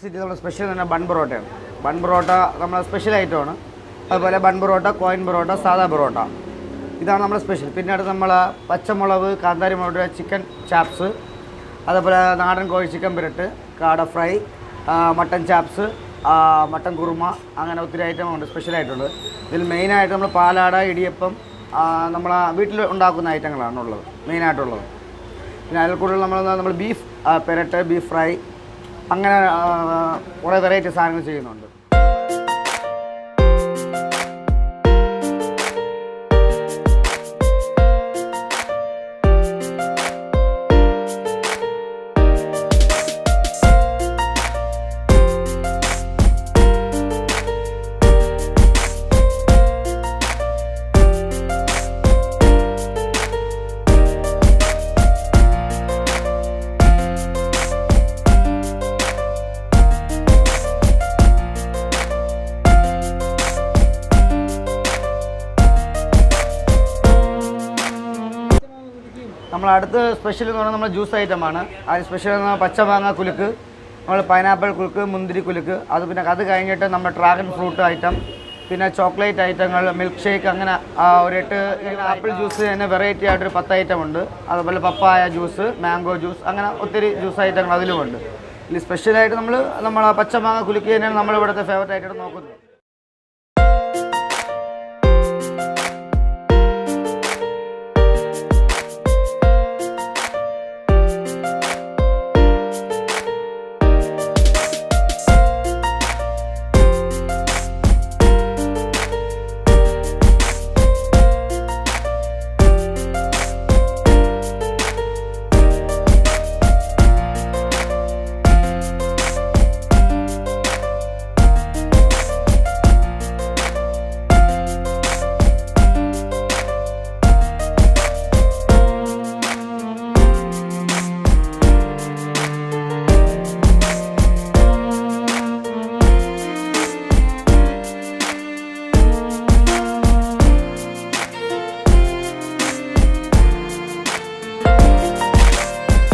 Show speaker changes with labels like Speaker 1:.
Speaker 1: City നമ്മുടെ special തന്നെ bun പൊറോട്ടയാണ്. Bun parotta നമ്മുടെ സ്പെഷ്യൽ ഐറ്റമാണ്. അതുപോലെ ബൺ പൊറോട്ട, കോയിൻ പൊറോട്ട, സാദാ പൊറോട്ട, ഇതാണ് നമ്മുടെ സ്പെഷ്യൽ. പിന്നെ അടുത്ത് നമ്മൾ പച്ചമുളക്, കാന്താരി മുളക്, ചിക്കൻ ചാപ്സ്, അതുപോലെ നാടൻ കോഴി ചിക്കൻ പിരട്ട്, കാട fry, mutton chops, mutton kurma, അങ്ങനെ ഒത്തിരി ഐറ്റമുണ്ട് സ്പെഷ്യലായിട്ടുണ്ട്. ഇതിൽ മെയിനായിട്ട് നമ്മൾ പാലാട, ഇടിയപ്പം, നമ്മൾ വീട്ടിൽ ഉണ്ടാക്കുന്ന ഐറ്റങ്ങളാണുള്ളത് മെയിനായിട്ടുള്ളത്. പിന്നെ അതിൽ കൂടുതൽ നമ്മൾ ബീഫ് പെരട്ട്, ബീഫ് ഫ്രൈ, അങ്ങനെ കുറേ വെറൈറ്റി സാധനങ്ങൾ ചെയ്യുന്നുണ്ട്. നമ്മൾ അടുത്ത സ്പെഷ്യൽ എന്ന് പറഞ്ഞാൽ നമ്മൾ ജ്യൂസ് ഐറ്റമാണ്. അത് സ്പെഷ്യൽ എന്ന് പറഞ്ഞാൽ പച്ചമാങ്ങ കുലുക്ക്, നമ്മൾ പൈനാപ്പിൾ കുലുക്ക്, മുന്തിരി കുലുക്ക്, പിന്നെ അത് കഴിഞ്ഞിട്ട് നമ്മൾ ഡ്രാഗൺ ഫ്രൂട്ട് ഐറ്റം, പിന്നെ ചോക്ലേറ്റ് ഐറ്റങ്ങൾ, മിൽക്ക് ഷേക്ക്, അങ്ങനെ ഒരു 8 ആപ്പിൾ ജ്യൂസ് തന്നെ വെറൈറ്റി ആയിട്ടൊരു 10 ഐറ്റം ഉണ്ട്. അതുപോലെ പപ്പായ ജ്യൂസ്, മാംഗോ ജ്യൂസ്, അങ്ങനെ ഒത്തിരി ജ്യൂസ് ഐറ്റങ്ങൾ അതിലുമുണ്ട്. ഇതിൽ സ്പെഷ്യലായിട്ട് നമ്മൾ പച്ചമാങ്ങ കുലുക്ക് തന്നെയാണ് നമ്മളിവിടുത്തെ ഫേവറേറ്റ് ആയിട്ട് നോക്കുന്നത്.